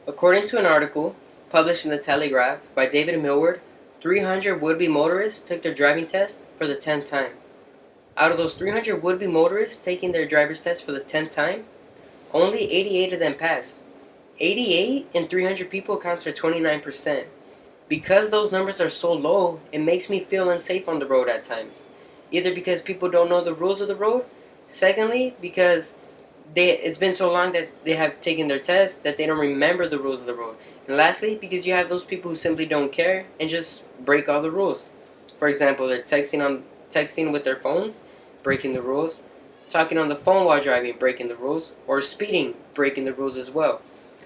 According to an article published in the Telegraph by David Millward, 300 would-be motorists took their driving test for the 10th time. Out of those 300 would-be motorists taking their driver's test for the 10th time, only 88 of them passed. 88 in 300 people accounts for 29%. Because those numbers are so low, it makes me feel unsafe on the road at times. Either because people don't know the rules of the road, secondly, because it's been so long that they have taken their test that they don't remember the rules of the road. And lastly, because you have those people who simply don't care and just break all the rules. For example, they're texting with their phones, breaking the rules, talking on the phone while driving, breaking the rules, or speeding, breaking the rules as well.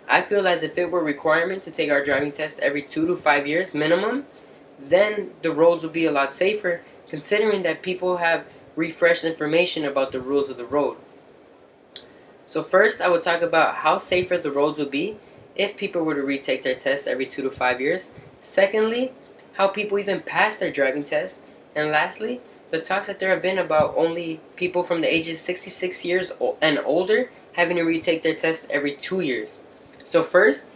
I feel as if it were a requirement to take our driving test every 2 to 5 years minimum, then the roads would be a lot safer, considering that people have refreshed information about the rules of the road. So first, I will talk about how safer the roads would be if people were to retake their test every 2 to 5 years. Secondly, how people even pass their driving test. And lastly, the talks that there have been about only people from the ages 66 years and older having to retake their test every 2 years. So first,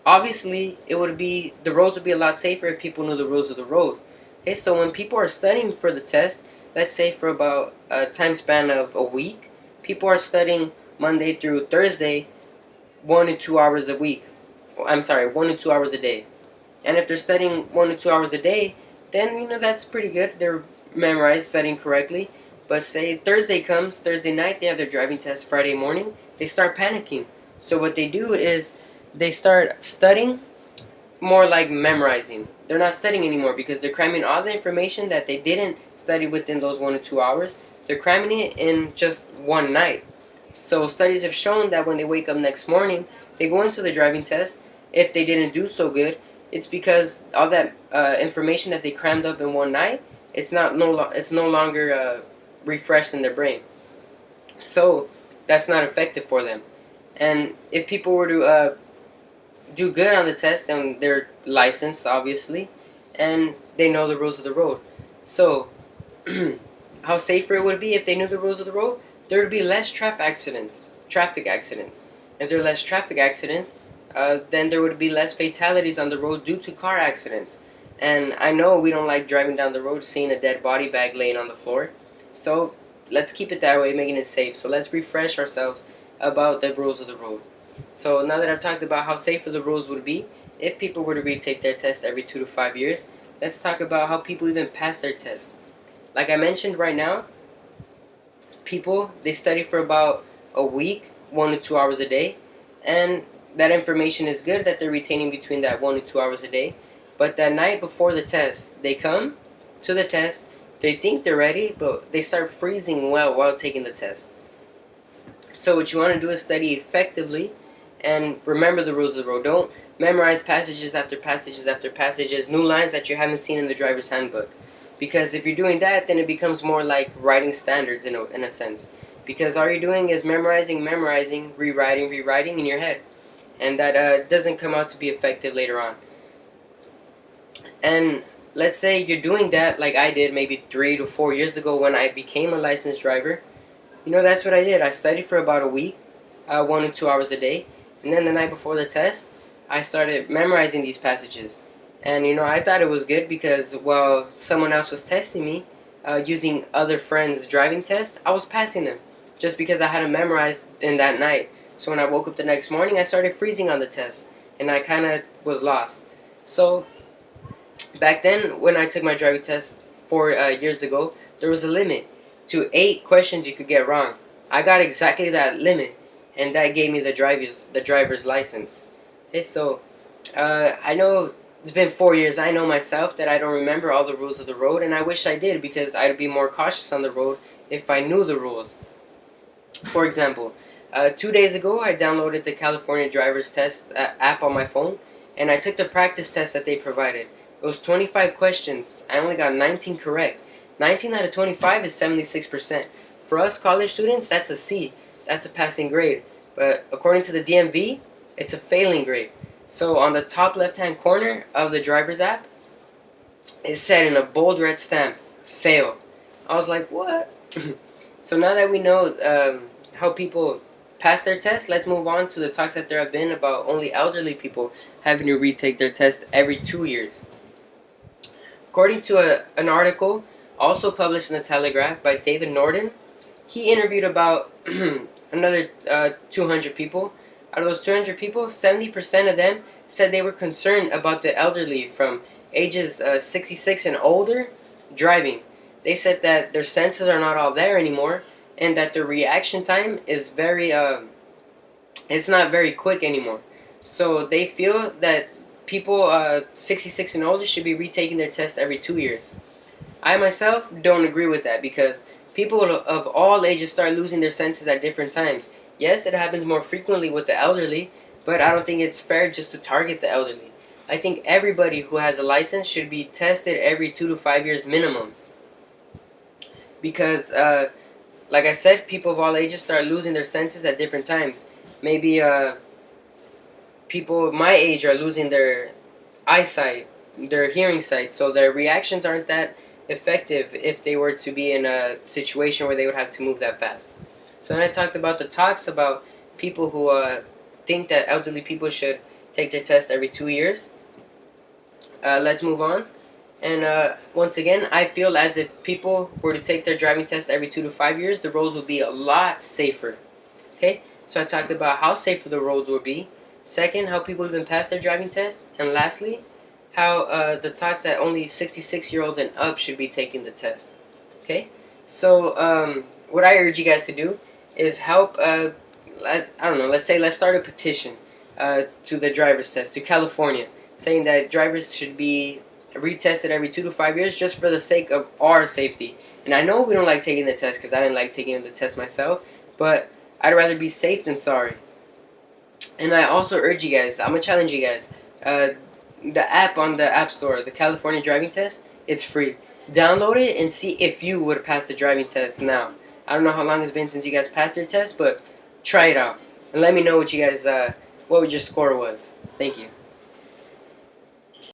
obviously, the roads would be a lot safer if people knew the rules of the road. Okay, so when people are studying for the test, let's say for about a time span of a week, people are studying Monday through Thursday, 1 to 2 hours a week. I'm sorry, 1 to 2 hours a day. And if they're studying 1 to 2 hours a day, then that's pretty good. They're memorized, studying correctly. But say Thursday comes, Thursday night, they have their driving test Friday morning, they start panicking. So what they do is they start studying more like memorizing. They're not studying anymore because they're cramming all the information that they didn't study within those 1 to 2 hours. They're cramming it in just one night. So studies have shown that when they wake up next morning, they go into the driving test. If they didn't do so good, it's because all that information that they crammed up in one night, it's no longer refreshed in their brain. So that's not effective for them. And if people were to do good on the test, then they're licensed, obviously, and they know the rules of the road. So how safer it would be if they knew the rules of the road? There would be less traffic accidents. If there are less traffic accidents, then there would be less fatalities on the road due to car accidents. And I know we don't like driving down the road seeing a dead body bag laying on the floor. So let's keep it that way, making it safe. So let's refresh ourselves about the rules of the road. So now that I've talked about how safer the rules would be if people were to retake their test every 2 to 5 years, let's talk about how people even pass their test. Like I mentioned right now, people, they study for about a week, 1 to 2 hours a day, and that information is good that they're retaining between that 1 to 2 hours a day. But that night before the test, they come to the test, they think they're ready, but they start freezing while taking the test. So what you want to do is study effectively and remember the rules of the road. Don't memorize passages after passages after passages, new lines that you haven't seen in the driver's handbook. Because if you're doing that, then it becomes more like writing standards in a sense. Because all you're doing is memorizing, rewriting in your head. And that doesn't come out to be effective later on. And let's say you're doing that like I did maybe 3 to 4 years ago when I became a licensed driver. That's what I did. I studied for about a week, 1 to 2 hours a day. And then the night before the test, I started memorizing these passages. And I thought it was good because while someone else was testing me using other friends' driving tests, I was passing them just because I had them memorized in that night. So when I woke up the next morning, I started freezing on the test and I kind of was lost. So back then, when I took my driving test 4 years ago, there was a limit to 8 questions you could get wrong. I got exactly that limit, and that gave me the driver's license. Okay, so I know it's been 4 years. I know myself that I don't remember all the rules of the road, and I wish I did because I'd be more cautious on the road if I knew the rules. For example, 2 days ago, I downloaded the California Driver's Test app on my phone, and I took the practice test that they provided. It was 25 questions. I only got 19 correct. 19 out of 25 is 76%. For us college students, that's a C. That's a passing grade. But according to the DMV, it's a failing grade. So on the top left-hand corner of the driver's app, it said in a bold red stamp, fail. I was like, what? So now that we know how people passed their test, let's move on to the talks that there have been about only elderly people having to retake their test every 2 years. According to an article also published in the Telegraph by David Norton, he interviewed about another 200 people. Out of those 200 people, 70% of them said they were concerned about the elderly from ages 66 and older driving. They said that their senses are not all there anymore, and that their reaction time is it's not very quick anymore. So they feel that people 66 and older should be retaking their test every 2 years. I myself don't agree with that because people of all ages start losing their senses at different times. Yes, it happens more frequently with the elderly, but I don't think it's fair just to target the elderly. I think everybody who has a license should be tested every 2 to 5 years minimum. Because, like I said, people of all ages start losing their senses at different times. Maybe people my age are losing their eyesight, their hearing sight, so their reactions aren't that effective if they were to be in a situation where they would have to move that fast. So then I talked about the talks about people who think that elderly people should take their test every 2 years. Let's move on. And once again, I feel as if people were to take their driving test every 2 to 5 years, the roads would be a lot safer. Okay, so I talked about how safer the roads would be. Second, how people even pass their driving test. And lastly, how the talks that only 66-year-olds and up should be taking the test. Okay, so what I urge you guys to do is help, let's start a petition to the driver's test, to California, saying that drivers should be retested every 2 to 5 years just for the sake of our safety. And I know we don't like taking the test because I didn't like taking the test myself, but I'd rather be safe than sorry. And I also urge you guys, I'm going to challenge you guys, the app on the App Store, the California driving test, it's free. Download it and see if you would pass the driving test now. I don't know how long it's been since you guys passed your test, but try it out. And let me know what you guys, what your score was. Thank you.